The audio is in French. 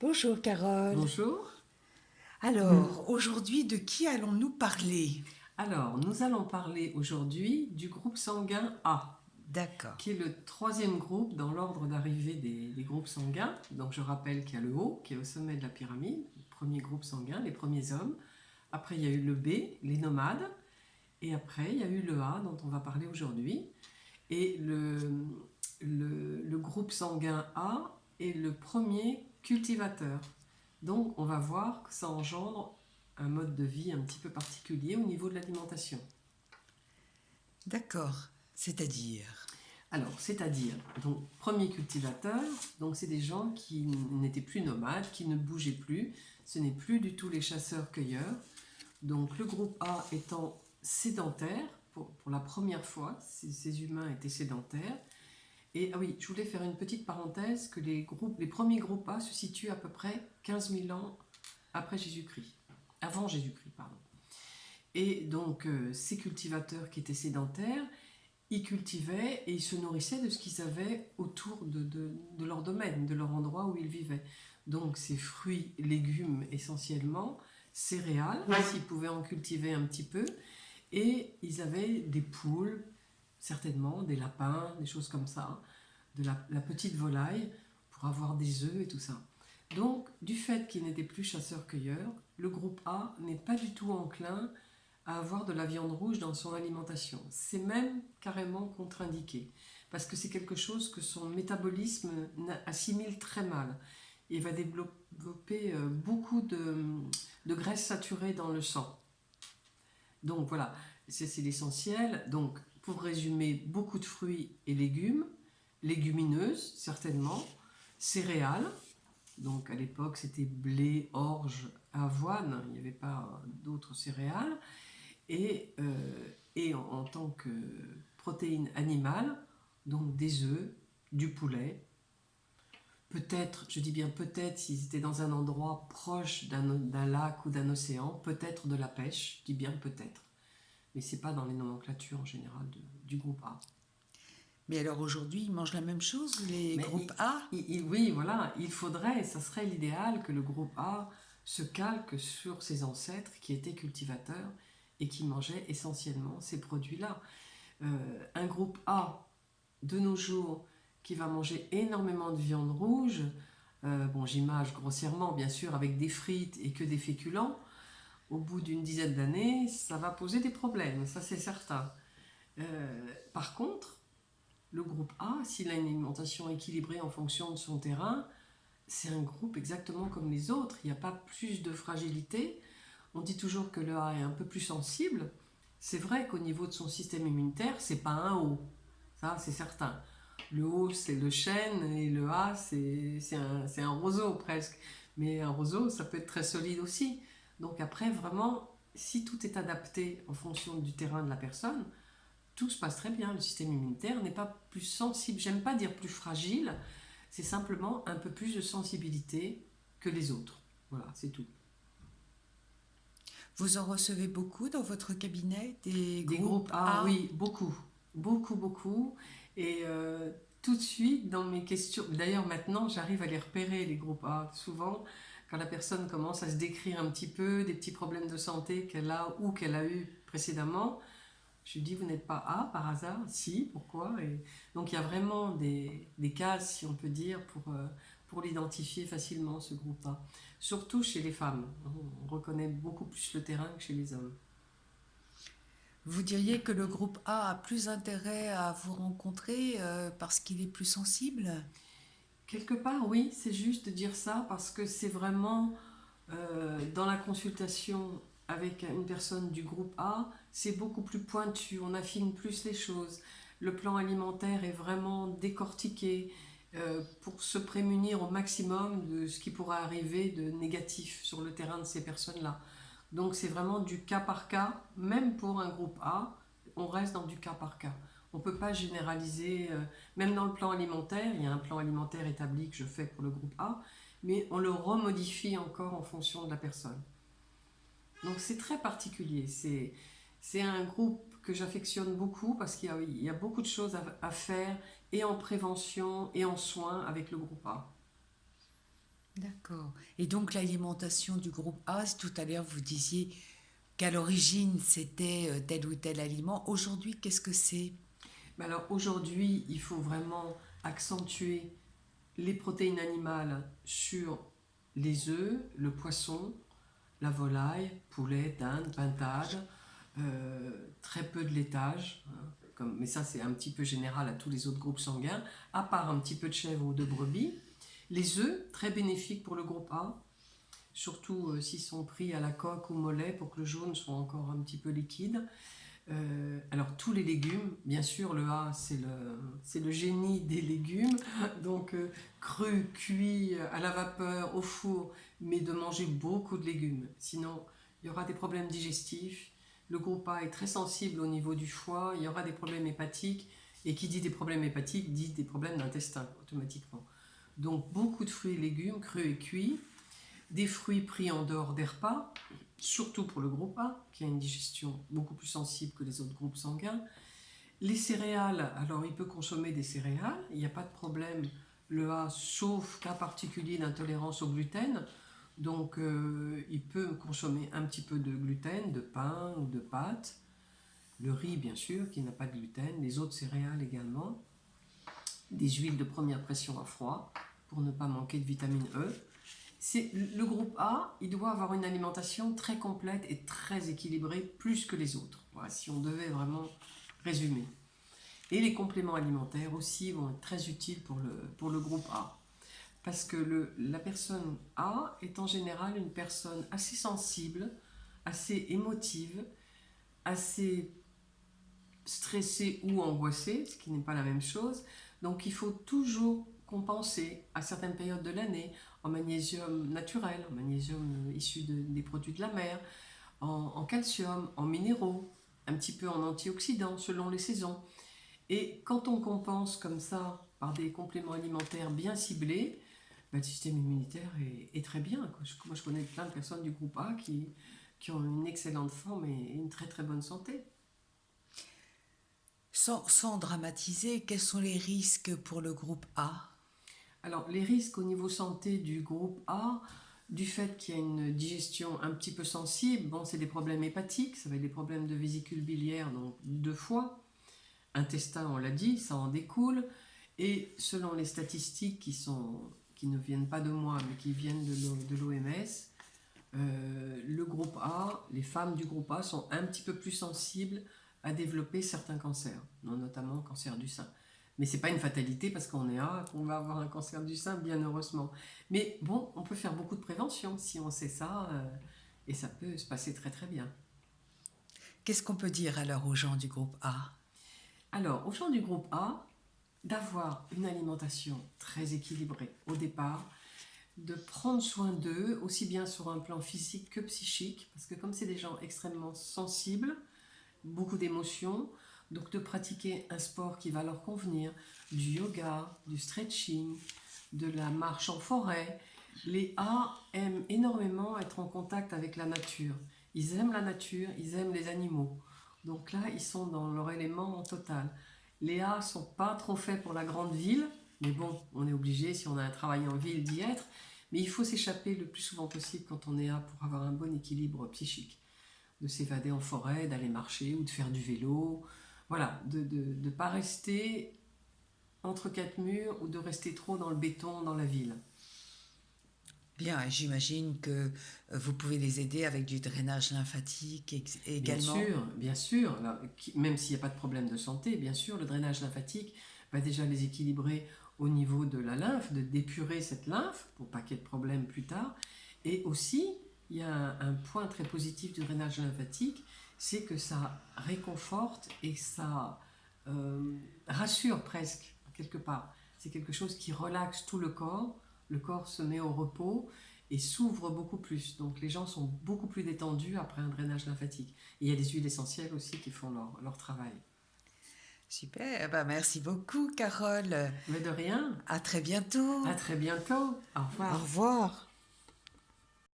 Bonjour Carole. Bonjour. Alors, aujourd'hui, de qui allons-nous parler? Alors, nous allons parler aujourd'hui du groupe sanguin A, D'accord. qui est le troisième groupe dans l'ordre d'arrivée des groupes sanguins. Donc, je rappelle qu'il y a le O, qui est au sommet de la pyramide, le premier groupe sanguin, les premiers hommes. Après, il y a eu le B, les nomades. Et après, il y a eu le A, dont on va parler aujourd'hui. Et le groupe sanguin A est le premier cultivateur. Donc, on va voir que ça engendre un mode de vie un petit peu particulier au niveau de l'alimentation. D'accord. C'est-à-dire? Alors, c'est-à-dire, donc, premier cultivateur, donc c'est des gens qui n'étaient plus nomades, qui ne bougeaient plus, ce n'est plus du tout les chasseurs-cueilleurs. Donc, le groupe A étant sédentaire, pour la première fois, ces humains étaient sédentaires. Et ah oui, je voulais faire une petite parenthèse que les premiers groupes A se situent à peu près 15 000 ans après Jésus-Christ, avant Jésus-Christ, pardon. Et donc, ces cultivateurs qui étaient sédentaires, ils cultivaient et ils se nourrissaient de ce qu'ils avaient autour de leur domaine, de leur endroit où ils vivaient. Donc, ces fruits, légumes essentiellement, céréales, s'ils pouvaient en cultiver un petit peu, et ils avaient des poules, certainement, des lapins, des choses comme ça, de la petite volaille pour avoir des œufs et tout ça. Donc, du fait qu'ils n'étaient plus chasseurs-cueilleurs, le groupe A n'est pas du tout enclin à avoir de la viande rouge dans son alimentation. C'est même carrément contre-indiqué, parce que c'est quelque chose que son métabolisme assimile très mal. Il va développer beaucoup de graisses saturées dans le sang. Donc voilà, c'est l'essentiel. Donc, pour résumer, beaucoup de fruits et légumes, légumineuses certainement, céréales. Donc à l'époque c'était blé, orge, avoine, il n'y avait pas d'autres céréales. Et en tant que protéine animale, donc des œufs, du poulet, peut-être, je dis bien peut-être, s'ils étaient dans un endroit proche d'un lac ou d'un océan, peut-être de la pêche, je dis bien peut-être. Mais c'est pas dans les nomenclatures en général du groupe A. Mais alors aujourd'hui, ils mangent la même chose, les Mais groupes A? oui, voilà, il faudrait, ça serait l'idéal que le groupe A se calque sur ses ancêtres qui étaient cultivateurs et qui mangeaient essentiellement ces produits-là. Un groupe A, de nos jours, qui va manger énormément de viande rouge, bon, j'image grossièrement, bien sûr, avec des frites et que des féculents, au bout d'une dizaine d'années, ça va poser des problèmes, ça c'est certain. Par contre, le groupe A, s'il a une alimentation équilibrée en fonction de son terrain, c'est un groupe exactement comme les autres. Il n'y a pas plus de fragilité. On dit toujours que le A est un peu plus sensible. C'est vrai qu'au niveau de son système immunitaire, c'est pas un O. Ça, c'est certain. Le O, c'est le chêne et le A, c'est un roseau presque. Mais un roseau, ça peut être très solide aussi. Donc après, vraiment, si tout est adapté en fonction du terrain de la personne, tout se passe très bien. Le système immunitaire n'est pas plus sensible. J'aime pas dire plus fragile, c'est simplement un peu plus de sensibilité que les autres. Voilà, c'est tout. Vous en recevez beaucoup dans votre cabinet, des Des groupes groupes A, A? oui, beaucoup. Beaucoup, beaucoup. Et tout de suite, dans mes questions, d'ailleurs maintenant, j'arrive à les repérer, les groupes A. Souvent, quand la personne commence à se décrire un petit peu des petits problèmes de santé qu'elle a ou qu'elle a eu précédemment, je lui dis, vous n'êtes pas A par hasard? Si, pourquoi? Et donc il y a vraiment des cases, si on peut dire, pour l'identifier facilement, ce groupe A. Surtout chez les femmes. On reconnaît beaucoup plus le terrain que chez les hommes. Vous diriez que le groupe A a plus intérêt à vous rencontrer parce qu'il est plus sensible? Quelque part, oui, c'est juste de dire ça parce que c'est vraiment dans la consultation avec une personne du groupe A, c'est beaucoup plus pointu, on affine plus les choses. Le plan alimentaire est vraiment décortiqué pour se prémunir au maximum de ce qui pourrait arriver de négatif sur le terrain de ces personnes-là. Donc c'est vraiment du cas par cas, même pour un groupe A, on reste dans du cas par cas. On ne peut pas généraliser, même dans le plan alimentaire, il y a un plan alimentaire établi que je fais pour le groupe A, mais on le remodifie encore en fonction de la personne. Donc c'est très particulier, c'est un groupe que j'affectionne beaucoup parce qu'il y a beaucoup de choses à faire et en prévention et en soins avec le groupe A. D'accord. Et donc l'alimentation du groupe A, tout à l'heure vous disiez qu'à l'origine c'était tel ou tel aliment. Aujourd'hui, qu'est-ce que c'est? Mais alors aujourd'hui, il faut vraiment accentuer les protéines animales sur les œufs, le poisson, la volaille, poulet, dinde, pintade, très peu de laitage, hein, mais ça c'est un petit peu général à tous les autres groupes sanguins, à part un petit peu de chèvre ou de brebis. Les œufs, très bénéfiques pour le groupe A, surtout s'ils sont pris à la coque ou mollet pour que le jaune soit encore un petit peu liquide. Alors tous les légumes, bien sûr le A c'est le génie des légumes, donc cru, cuit, à la vapeur, au four, mais de manger beaucoup de légumes, sinon il y aura des problèmes digestifs, le groupe A est très sensible au niveau du foie, il y aura des problèmes hépatiques, et qui dit des problèmes hépatiques dit des problèmes d'intestin automatiquement. Donc beaucoup de fruits et légumes, crus et cuits, des fruits pris en dehors des repas, surtout pour le groupe A, qui a une digestion beaucoup plus sensible que les autres groupes sanguins. Les céréales, alors il peut consommer des céréales, il n'y a pas de problème, le A, sauf cas particulier d'intolérance au gluten. Donc il peut consommer un petit peu de gluten, de pain ou de pâtes. Le riz, bien sûr, qui n'a pas de gluten, les autres céréales également. Des huiles de première pression à froid, pour ne pas manquer de vitamine E. Le groupe A, il doit avoir une alimentation très complète et très équilibrée, plus que les autres. Voilà, si on devait vraiment résumer. Et les compléments alimentaires aussi vont être très utiles pour le groupe A. Parce que la personne A est en général une personne assez sensible, assez émotive, assez stressée ou angoissée, ce qui n'est pas la même chose. Donc il faut toujours compenser à certaines périodes de l'année en magnésium naturel, en magnésium issu des produits de la mer, en calcium, en minéraux, un petit peu en antioxydants selon les saisons. Et quand on compense comme ça par des compléments alimentaires bien ciblés, le système immunitaire est très bien. Moi, je connais plein de personnes du groupe A qui ont une excellente forme et une très très bonne santé. Sans dramatiser, quels sont les risques pour le groupe A? Alors, les risques au niveau santé du groupe A, du fait qu'il y a une digestion un petit peu sensible, bon, c'est des problèmes hépatiques, ça va être des problèmes de vésicule biliaire, donc de foie, intestin, on l'a dit, ça en découle. Et selon les statistiques qui ne viennent pas de moi, mais qui viennent de l'OMS, le groupe A, les femmes du groupe A sont un petit peu plus sensibles à développer certains cancers, notamment le cancer du sein. Mais ce n'est pas une fatalité parce qu'on est A, qu'on va avoir un cancer du sein, bien heureusement. Mais bon, on peut faire beaucoup de prévention si on sait ça, et ça peut se passer très très bien. Qu'est-ce qu'on peut dire alors aux gens du groupe A? Alors, aux gens du groupe A, d'avoir une alimentation très équilibrée au départ, de prendre soin d'eux, aussi bien sur un plan physique que psychique, parce que comme c'est des gens extrêmement sensibles, beaucoup d'émotions, donc de pratiquer un sport qui va leur convenir, du yoga, du stretching, de la marche en forêt. Les A aiment énormément être en contact avec la nature. Ils aiment la nature, ils aiment les animaux. Donc là, ils sont dans leur élément total. Les A sont pas trop faits pour la grande ville, mais bon, on est obligé, si on a un travail en ville, d'y être. Mais il faut s'échapper le plus souvent possible quand on est A pour avoir un bon équilibre psychique. De s'évader en forêt, d'aller marcher ou de faire du vélo. Voilà, de ne pas rester entre quatre murs ou de rester trop dans le béton, dans la ville. Bien, j'imagine que vous pouvez les aider avec du drainage lymphatique également. Bien sûr. Alors, même s'il n'y a pas de problème de santé, bien sûr, le drainage lymphatique va déjà les équilibrer au niveau de la lymphe, de d'épurer cette lymphe pour pas qu'il y ait de problème plus tard. Et aussi, il y a un point très positif du drainage lymphatique, c'est que ça réconforte et ça rassure presque, quelque part. C'est quelque chose qui relaxe tout le corps se met au repos et s'ouvre beaucoup plus. Donc les gens sont beaucoup plus détendus après un drainage lymphatique. Et il y a des huiles essentielles aussi qui font leur travail. Super, bah merci beaucoup Carole. Mais de rien, À très bientôt. à très bientôt. Au Au revoir. revoir.